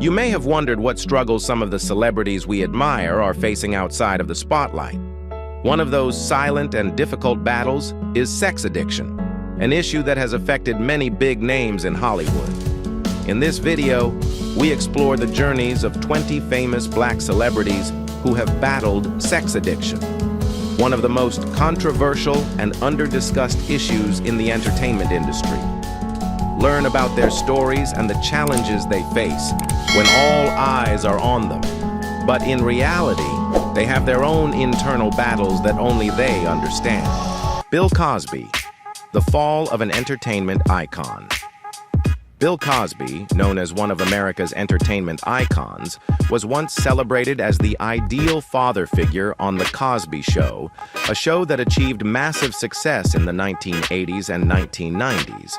You may have wondered what struggles some of the celebrities we admire are facing outside of the spotlight. One of those silent and difficult battles is sex addiction, an issue that has affected many big names in Hollywood. In this video, we explore the journeys of 20 famous Black celebrities who have battled sex addiction, one of the most controversial and under-discussed issues in the entertainment industry. Learn about their stories and the challenges they face when all eyes are on them. But in reality, they have their own internal battles that only they understand. Bill Cosby, the fall of an entertainment icon. Bill Cosby, known as one of America's entertainment icons, was once celebrated as the ideal father figure on The Cosby Show, a show that achieved massive success in the 1980s and 1990s.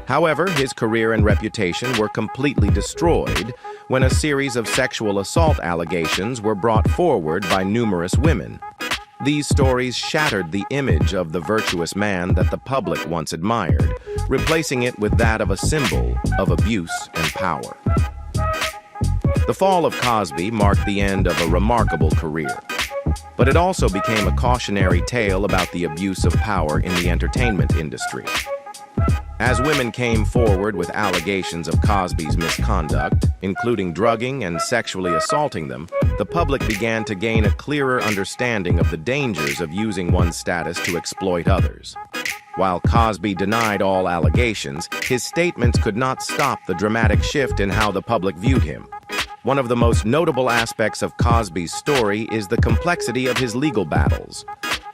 However, his career and reputation were completely destroyed when a series of sexual assault allegations were brought forward by numerous women. These stories shattered the image of the virtuous man that the public once admired, replacing it with that of a symbol of abuse and power. The fall of Cosby marked the end of a remarkable career, but it also became a cautionary tale about the abuse of power in the entertainment industry. As women came forward with allegations of Cosby's misconduct, including drugging and sexually assaulting them, the public began to gain a clearer understanding of the dangers of using one's status to exploit others. While Cosby denied all allegations, his statements could not stop the dramatic shift in how the public viewed him. One of the most notable aspects of Cosby's story is the complexity of his legal battles.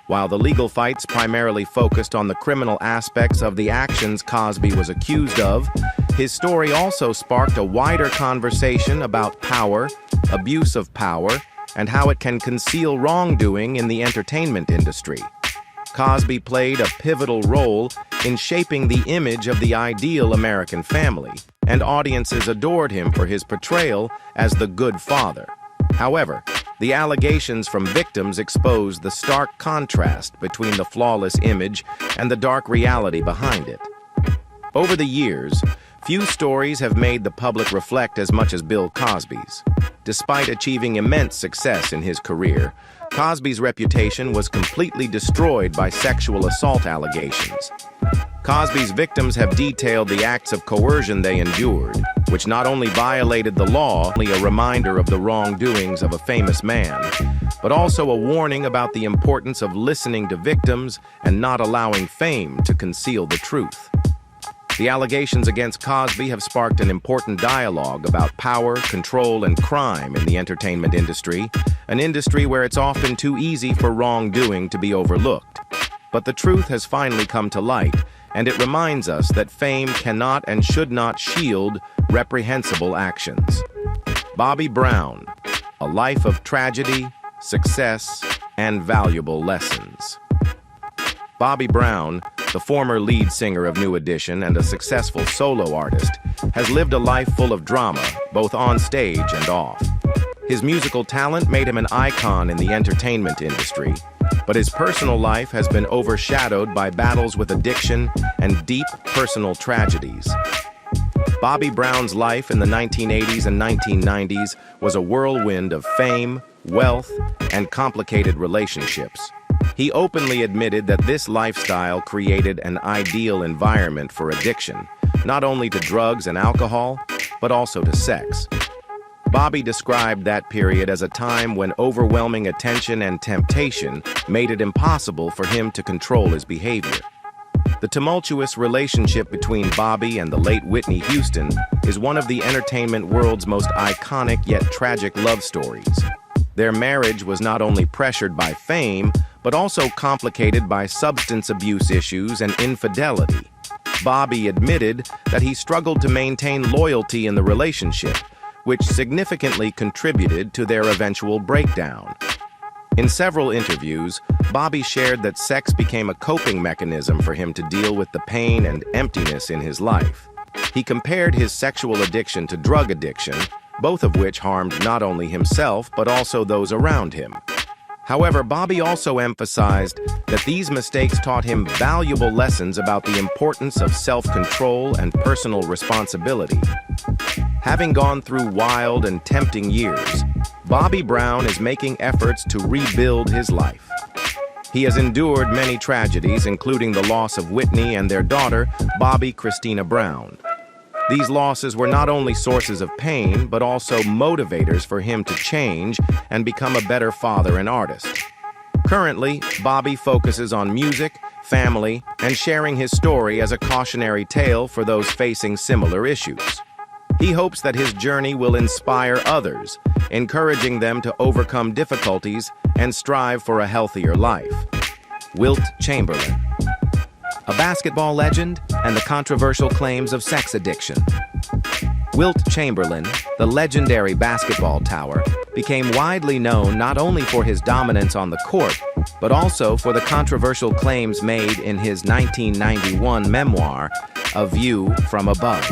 While the legal fights primarily focused on the criminal aspects of the actions Cosby was accused of, his story also sparked a wider conversation about power, abuse of power, and how it can conceal wrongdoing in the entertainment industry. Cosby played a pivotal role in shaping the image of the ideal American family, and audiences adored him for his portrayal as the good father. However, the allegations from victims exposed the stark contrast between the flawless image and the dark reality behind it. Over the years, few stories have made the public reflect as much as Bill Cosby's. Despite achieving immense success in his career, Cosby's reputation was completely destroyed by sexual assault allegations. Cosby's victims have detailed the acts of coercion they endured, which not only violated the law, only a reminder of the wrongdoings of a famous man, but also a warning about the importance of listening to victims and not allowing fame to conceal the truth. The allegations against Cosby have sparked an important dialogue about power, control, and crime in the entertainment industry, an industry where it's often too easy for wrongdoing to be overlooked. But the truth has finally come to light, and it reminds us that fame cannot and should not shield reprehensible actions. Bobby Brown, a life of tragedy, success, and valuable lessons. Bobby Brown, the former lead singer of New Edition and a successful solo artist, has lived a life full of drama, both on stage and off. His musical talent made him an icon in the entertainment industry, but his personal life has been overshadowed by battles with addiction and deep personal tragedies. Bobby Brown's life in the 1980s and 1990s was a whirlwind of fame, wealth, and complicated relationships. He openly admitted that this lifestyle created an ideal environment for addiction, not only to drugs and alcohol, but also to sex. Bobby described that period as a time when overwhelming attention and temptation made it impossible for him to control his behavior. The tumultuous relationship between Bobby and the late Whitney Houston is one of the entertainment world's most iconic yet tragic love stories. Their marriage was not only pressured by fame, but also complicated by substance abuse issues and infidelity. Bobby admitted that he struggled to maintain loyalty in the relationship, which significantly contributed to their eventual breakdown. In several interviews, Bobby shared that sex became a coping mechanism for him to deal with the pain and emptiness in his life. He compared his sexual addiction to drug addiction, both of which harmed not only himself but also those around him. However, Bobby also emphasized that these mistakes taught him valuable lessons about the importance of self-control and personal responsibility. Having gone through wild and tempting years, Bobby Brown is making efforts to rebuild his life. He has endured many tragedies, including the loss of Whitney and their daughter, Bobby Christina Brown. These losses were not only sources of pain, but also motivators for him to change and become a better father and artist. Currently, Bobby focuses on music, family, and sharing his story as a cautionary tale for those facing similar issues. He hopes that his journey will inspire others, encouraging them to overcome difficulties and strive for a healthier life. Wilt Chamberlain, a basketball legend and the controversial claims of sex addiction. Wilt Chamberlain, the legendary basketball tower, became widely known not only for his dominance on the court, but also for the controversial claims made in his 1991 memoir, A View from Above.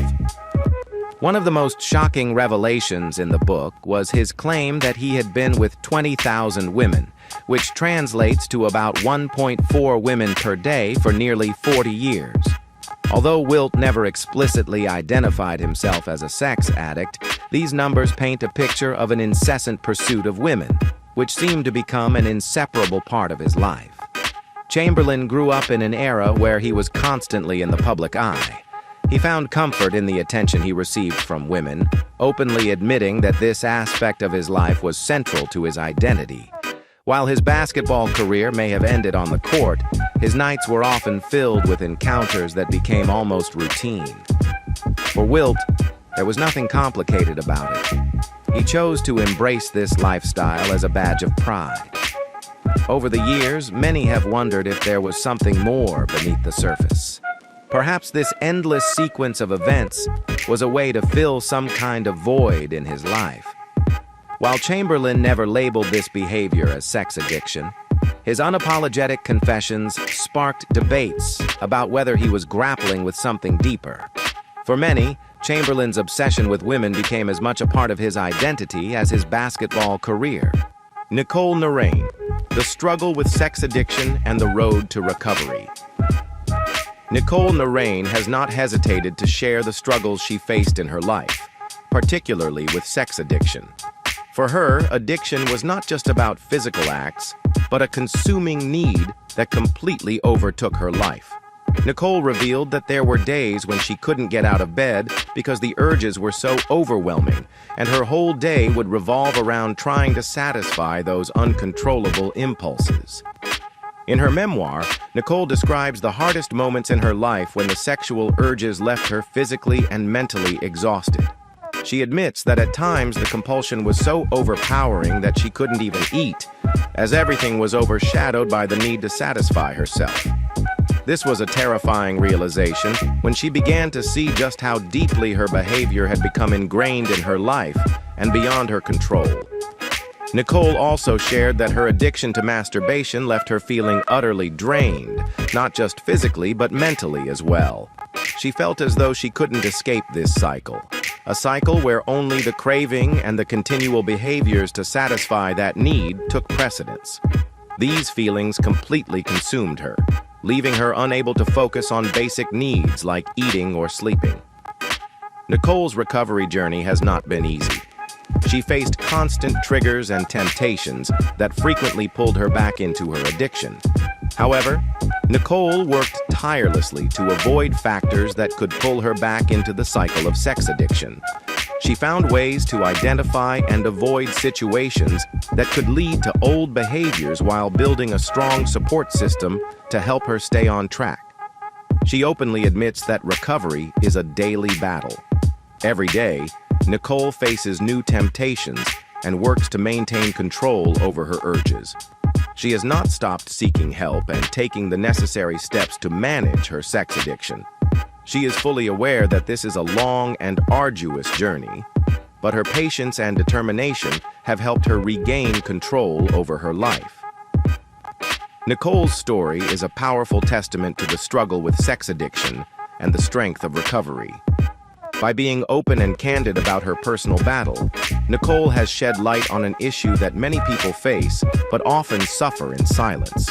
One of the most shocking revelations in the book was his claim that he had been with 20,000 women, which translates to about 1.4 women per day for nearly 40 years. Although Wilt never explicitly identified himself as a sex addict, these numbers paint a picture of an incessant pursuit of women, which seemed to become an inseparable part of his life. Chamberlain grew up in an era where he was constantly in the public eye. He found comfort in the attention he received from women, openly admitting that this aspect of his life was central to his identity. While his basketball career may have ended on the court, his nights were often filled with encounters that became almost routine. For Wilt, there was nothing complicated about it. He chose to embrace this lifestyle as a badge of pride. Over the years, many have wondered if there was something more beneath the surface. Perhaps this endless sequence of events was a way to fill some kind of void in his life. While Chamberlain never labeled this behavior as sex addiction, his unapologetic confessions sparked debates about whether he was grappling with something deeper. For many, Chamberlain's obsession with women became as much a part of his identity as his basketball career. Nicole Narain, The Struggle with Sex Addiction and the Road to Recovery. Nicole Narain has not hesitated to share the struggles she faced in her life, particularly with sex addiction. For her, addiction was not just about physical acts, but a consuming need that completely overtook her life. Nicole revealed that there were days when she couldn't get out of bed because the urges were so overwhelming, and her whole day would revolve around trying to satisfy those uncontrollable impulses. In her memoir, Nicole describes the hardest moments in her life when the sexual urges left her physically and mentally exhausted. She admits that at times the compulsion was so overpowering that she couldn't even eat, as everything was overshadowed by the need to satisfy herself. This was a terrifying realization when she began to see just how deeply her behavior had become ingrained in her life and beyond her control. Nicole also shared that her addiction to masturbation left her feeling utterly drained, not just physically but mentally as well. She felt as though she couldn't escape this cycle, a cycle where only the craving and the continual behaviors to satisfy that need took precedence. These feelings completely consumed her, leaving her unable to focus on basic needs like eating or sleeping. Nicole's recovery journey has not been easy. She faced constant triggers and temptations that frequently pulled her back into her addiction. However, Nicole worked tirelessly to avoid factors that could pull her back into the cycle of sex addiction. She found ways to identify and avoid situations that could lead to old behaviors while building a strong support system to help her stay on track. She openly admits that recovery is a daily battle. Every day, Nicole faces new temptations and works to maintain control over her urges. She has not stopped seeking help and taking the necessary steps to manage her sex addiction. She is fully aware that this is a long and arduous journey, but her patience and determination have helped her regain control over her life. Nicole's story is a powerful testament to the struggle with sex addiction and the strength of recovery. By being open and candid about her personal battle, Nicole has shed light on an issue that many people face but often suffer in silence.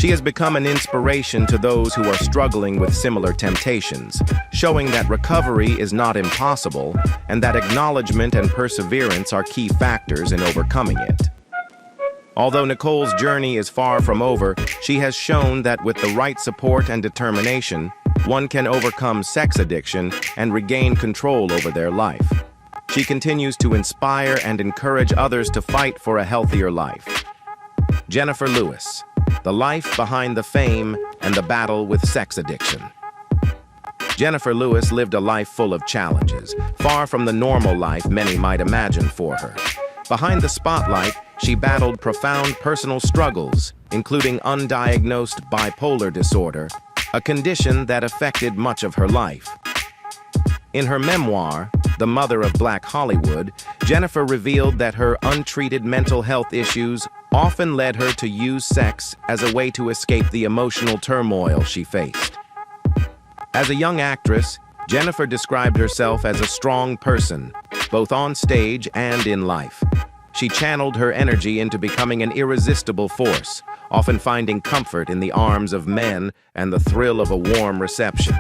She has become an inspiration to those who are struggling with similar temptations, showing that recovery is not impossible and that acknowledgement and perseverance are key factors in overcoming it. Although Nicole's journey is far from over, she has shown that with the right support and determination, one can overcome sex addiction and regain control over their life. She continues to inspire and encourage others to fight for a healthier life. Jennifer Lewis, the life behind the fame and the battle with sex addiction. Jennifer Lewis lived a life full of challenges, far from the normal life many might imagine for her. Behind the spotlight, she battled profound personal struggles, including undiagnosed bipolar disorder, a condition that affected much of her life. In her memoir, The Mother of Black Hollywood, Jennifer revealed that her untreated mental health issues often led her to use sex as a way to escape the emotional turmoil she faced. As a young actress, Jennifer described herself as a strong person, both on stage and in life. She channeled her energy into becoming an irresistible force, often finding comfort in the arms of men and the thrill of a warm reception.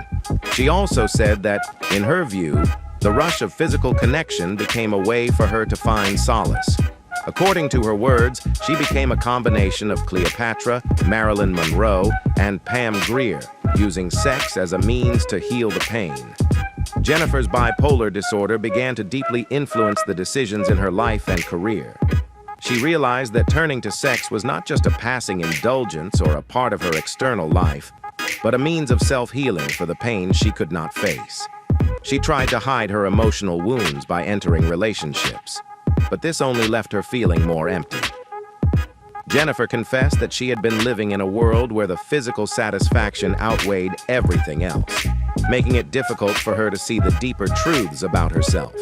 She also said that, in her view, the rush of physical connection became a way for her to find solace. According to her words, she became a combination of Cleopatra, Marilyn Monroe, and Pam Grier, using sex as a means to heal the pain. Jennifer's bipolar disorder began to deeply influence the decisions in her life and career. She realized that turning to sex was not just a passing indulgence or a part of her external life, but a means of self-healing for the pain she could not face. She tried to hide her emotional wounds by entering relationships, but this only left her feeling more empty. Jennifer confessed that she had been living in a world where the physical satisfaction outweighed everything else, making it difficult for her to see the deeper truths about herself.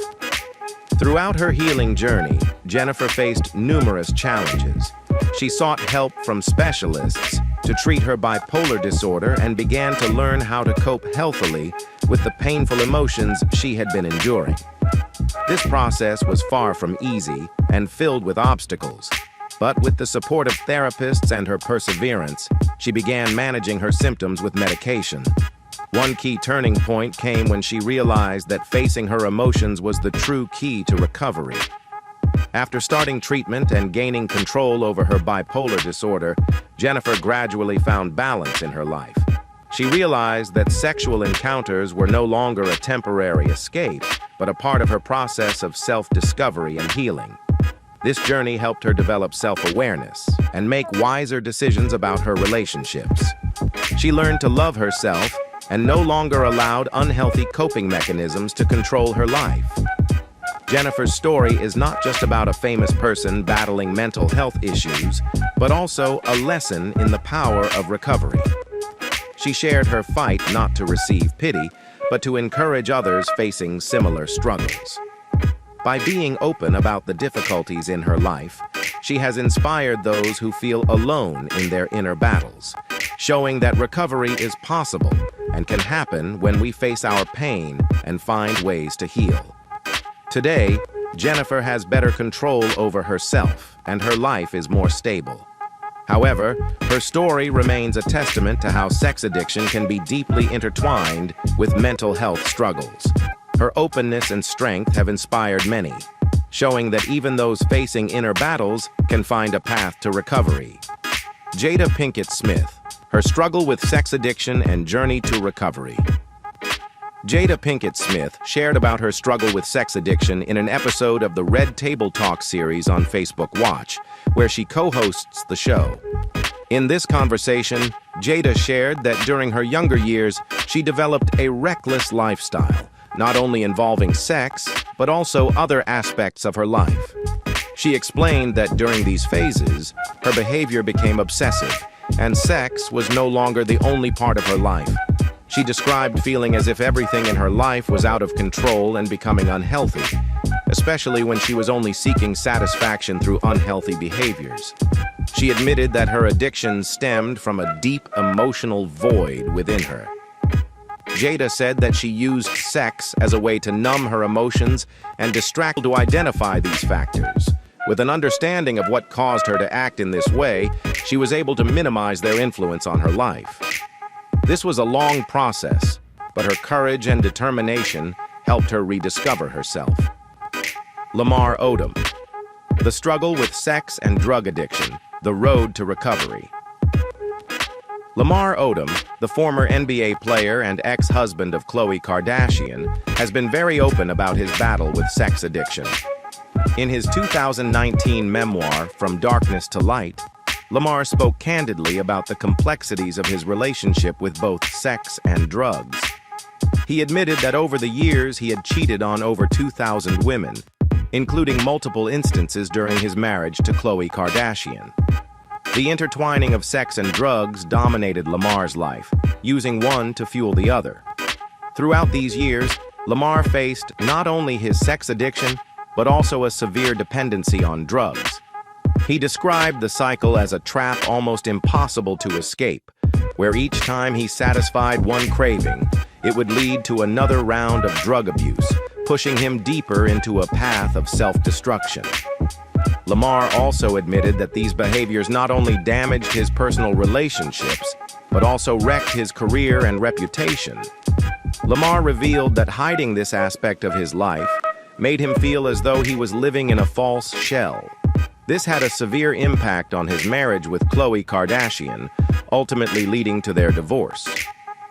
Throughout her healing journey, Jennifer faced numerous challenges. She sought help from specialists to treat her bipolar disorder and began to learn how to cope healthily with the painful emotions she had been enduring. This process was far from easy and filled with obstacles, but with the support of therapists and her perseverance, she began managing her symptoms with medication. One key turning point came when she realized that facing her emotions was the true key to recovery. After starting treatment and gaining control over her bipolar disorder, Jennifer gradually found balance in her life. She realized that sexual encounters were no longer a temporary escape, but a part of her process of self-discovery and healing. This journey helped her develop self-awareness and make wiser decisions about her relationships. She learned to love herself and no longer allowed unhealthy coping mechanisms to control her life. Jennifer's story is not just about a famous person battling mental health issues, but also a lesson in the power of recovery. She shared her fight not to receive pity, but to encourage others facing similar struggles. By being open about the difficulties in her life, she has inspired those who feel alone in their inner battles, showing that recovery is possible and can happen when we face our pain and find ways to heal. Today, Jennifer has better control over herself, and her life is more stable. However, her story remains a testament to how sex addiction can be deeply intertwined with mental health struggles. Her openness and strength have inspired many, showing that even those facing inner battles can find a path to recovery. Jada Pinkett Smith, her struggle with sex addiction and journey to recovery. Jada Pinkett Smith shared about her struggle with sex addiction in an episode of the Red Table Talk series on Facebook Watch, where she co-hosts the show. In this conversation, Jada shared that during her younger years, she developed a reckless lifestyle, not only involving sex, but also other aspects of her life. She explained that during these phases, her behavior became obsessive, and sex was no longer the only part of her life. She described feeling as if everything in her life was out of control and becoming unhealthy, especially when she was only seeking satisfaction through unhealthy behaviors. She admitted that her addiction stemmed from a deep emotional void within her. Jada said that she used sex as a way to numb her emotions and distract to identify these factors, With an understanding of what caused her to act in this way, she was able to minimize their influence on her life. This was a long process, but her courage and determination helped her rediscover herself. Lamar Odom. The struggle with sex and drug addiction, the road to recovery. Lamar Odom, the former NBA player and ex-husband of Khloe Kardashian, has been very open about his battle with sex addiction. In his 2019 memoir, From Darkness to Light, Lamar spoke candidly about the complexities of his relationship with both sex and drugs. He admitted that over the years he had cheated on over 2,000 women, including multiple instances during his marriage to Khloe Kardashian. The intertwining of sex and drugs dominated Lamar's life, using one to fuel the other. Throughout these years, Lamar faced not only his sex addiction, but also a severe dependency on drugs. He described the cycle as a trap almost impossible to escape, where each time he satisfied one craving, it would lead to another round of drug abuse, pushing him deeper into a path of self-destruction. Lamar also admitted that these behaviors not only damaged his personal relationships, but also wrecked his career and reputation. Lamar revealed that hiding this aspect of his life made him feel as though he was living in a false shell. This had a severe impact on his marriage with Khloe Kardashian, ultimately leading to their divorce.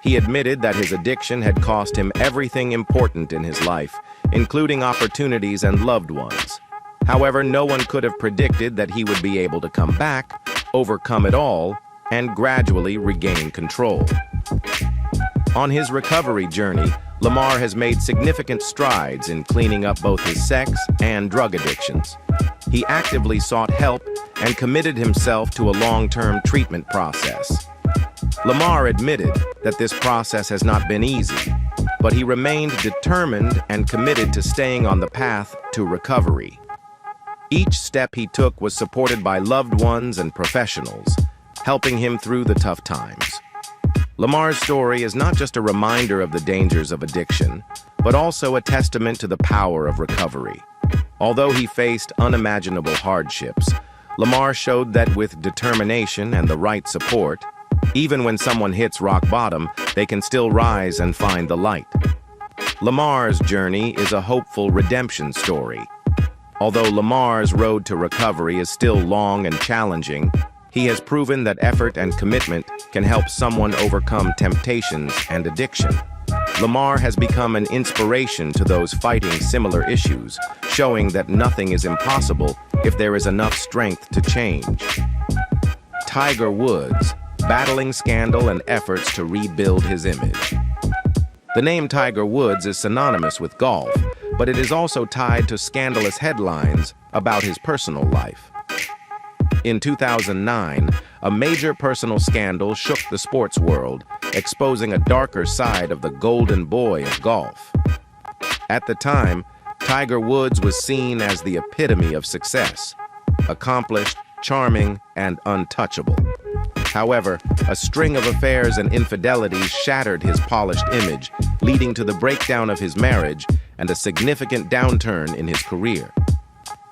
He admitted that his addiction had cost him everything important in his life, including opportunities and loved ones. However, no one could have predicted that he would be able to come back, overcome it all, and gradually regain control. On his recovery journey, Lamar has made significant strides in cleaning up both his sex and drug addictions. He actively sought help and committed himself to a long-term treatment process. Lamar admitted that this process has not been easy, but he remained determined and committed to staying on the path to recovery. Each step he took was supported by loved ones and professionals, helping him through the tough times. Lamar's story is not just a reminder of the dangers of addiction, but also a testament to the power of recovery. Although he faced unimaginable hardships, Lamar showed that with determination and the right support, even when someone hits rock bottom, they can still rise and find the light. Lamar's journey is a hopeful redemption story. Although Lamar's road to recovery is still long and challenging, he has proven that effort and commitment can help someone overcome temptations and addiction. Lamar has become an inspiration to those fighting similar issues, showing that nothing is impossible if there is enough strength to change. Tiger Woods, battling scandal and efforts to rebuild his image. The name Tiger Woods is synonymous with golf, but it is also tied to scandalous headlines about his personal life. In 2009, a major personal scandal shook the sports world, exposing a darker side of the golden boy of golf. At the time, Tiger Woods was seen as the epitome of success, accomplished, charming, and untouchable. However, a string of affairs and infidelities shattered his polished image, leading to the breakdown of his marriage and a significant downturn in his career.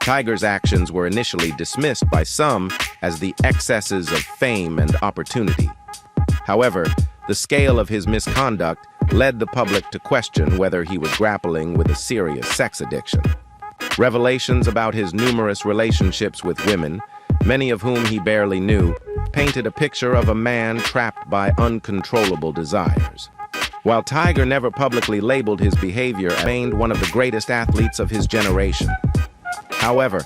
Tiger's actions were initially dismissed by some as the excesses of fame and opportunity. However, the scale of his misconduct led the public to question whether he was grappling with a serious sex addiction. Revelations about his numerous relationships with women, many of whom he barely knew, painted a picture of a man trapped by uncontrollable desires. While Tiger never publicly labeled his behavior, he remained one of the greatest athletes of his generation. However,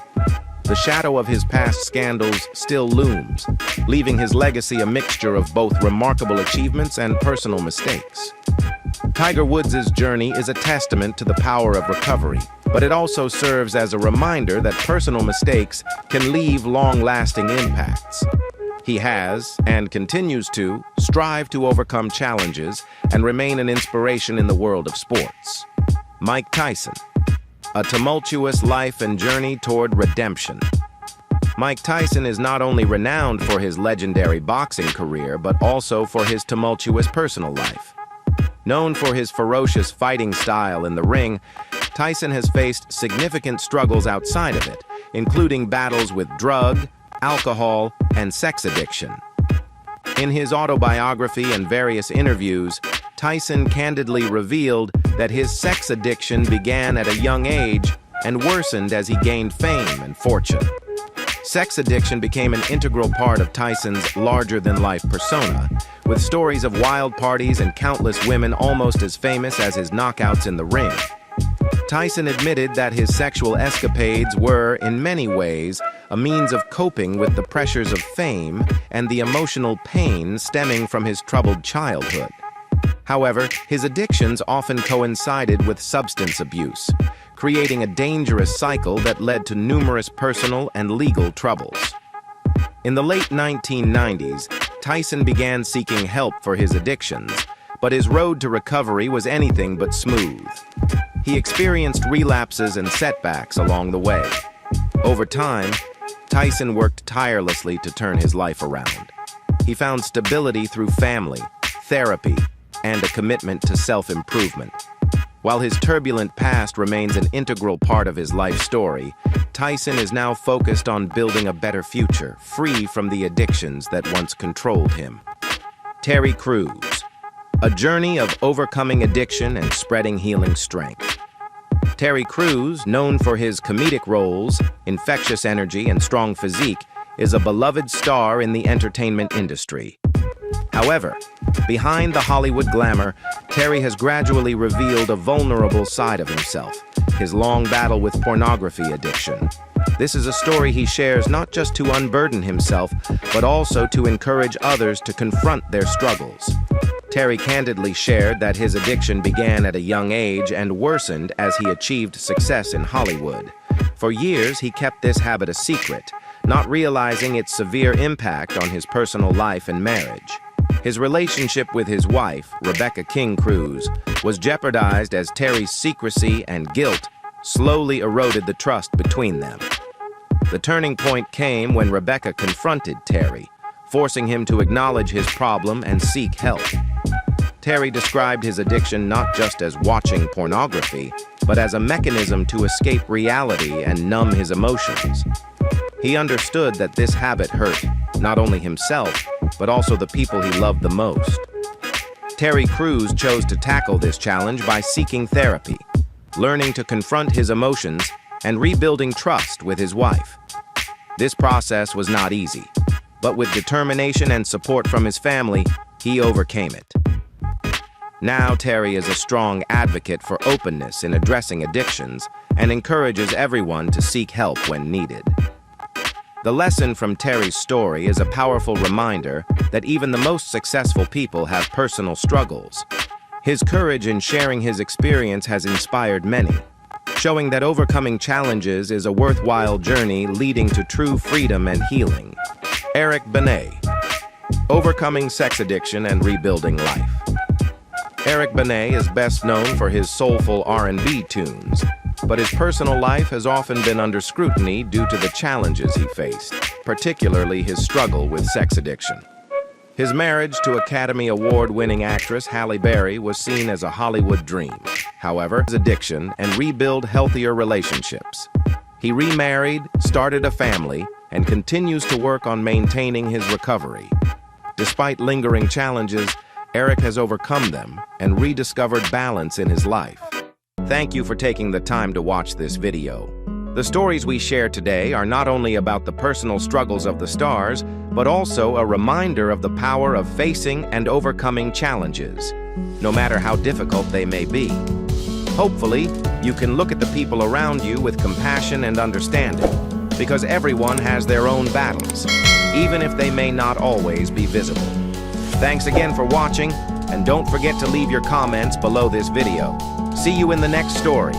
the shadow of his past scandals still looms, leaving his legacy a mixture of both remarkable achievements and personal mistakes. Tiger Woods' journey is a testament to the power of recovery, but it also serves as a reminder that personal mistakes can leave long-lasting impacts. He has, and continues to, strive to overcome challenges and remain an inspiration in the world of sports. Mike Tyson. A tumultuous life and journey toward redemption. Mike Tyson is not only renowned for his legendary boxing career, but also for his tumultuous personal life. Known for his ferocious fighting style in the ring, Tyson has faced significant struggles outside of it, including battles with drug, alcohol, and sex addiction. In his autobiography and various interviews, Tyson candidly revealed that his sex addiction began at a young age and worsened as he gained fame and fortune. Sex addiction became an integral part of Tyson's larger-than-life persona, with stories of wild parties and countless women almost as famous as his knockouts in the ring. Tyson admitted that his sexual escapades were, in many ways, a means of coping with the pressures of fame and the emotional pain stemming from his troubled childhood. However, his addictions often coincided with substance abuse, creating a dangerous cycle that led to numerous personal and legal troubles. In the late 1990s, Tyson began seeking help for his addictions, but his road to recovery was anything but smooth. He experienced relapses and setbacks along the way. Over time, Tyson worked tirelessly to turn his life around. He found stability through family, therapy, and a commitment to self-improvement. While his turbulent past remains an integral part of his life story, Tyson is now focused on building a better future, free from the addictions that once controlled him. Terry Crews, a journey of overcoming addiction and spreading healing strength. Terry Crews, known for his comedic roles, infectious energy, and strong physique, is a beloved star in the entertainment industry. However, behind the Hollywood glamour, Terry has gradually revealed a vulnerable side of himself, his long battle with pornography addiction. This is a story he shares not just to unburden himself, but also to encourage others to confront their struggles. Terry candidly shared that his addiction began at a young age and worsened as he achieved success in Hollywood. For years, he kept this habit a secret, not realizing its severe impact on his personal life and marriage. His relationship with his wife, Rebecca King Crews, was jeopardized as Terry's secrecy and guilt slowly eroded the trust between them. The turning point came when Rebecca confronted Terry, forcing him to acknowledge his problem and seek help. Terry described his addiction not just as watching pornography, but as a mechanism to escape reality and numb his emotions. He understood that this habit hurt not only himself, but also the people he loved the most. Terry Crews chose to tackle this challenge by seeking therapy, learning to confront his emotions, and rebuilding trust with his wife. This process was not easy, but with determination and support from his family, he overcame it. Now Terry is a strong advocate for openness in addressing addictions and encourages everyone to seek help when needed. The lesson from Terry's story is a powerful reminder that even the most successful people have personal struggles. His courage in sharing his experience has inspired many, showing that overcoming challenges is a worthwhile journey leading to true freedom and healing. Eric Benet, overcoming sex addiction and rebuilding life. Eric Benet is best known for his soulful R&B tunes, but his personal life has often been under scrutiny due to the challenges he faced, particularly his struggle with sex addiction. His marriage to Academy Award-winning actress Halle Berry was seen as a Hollywood dream. However, his addiction and rebuild healthier relationships. He remarried, started a family, and continues to work on maintaining his recovery. Despite lingering challenges, Eric has overcome them and rediscovered balance in his life. Thank you for taking the time to watch this video. The stories we share today are not only about the personal struggles of the stars, but also a reminder of the power of facing and overcoming challenges, no matter how difficult they may be. Hopefully, you can look at the people around you with compassion and understanding, because everyone has their own battles, even if they may not always be visible. Thanks again for watching, and don't forget to leave your comments below this video. See you in the next story.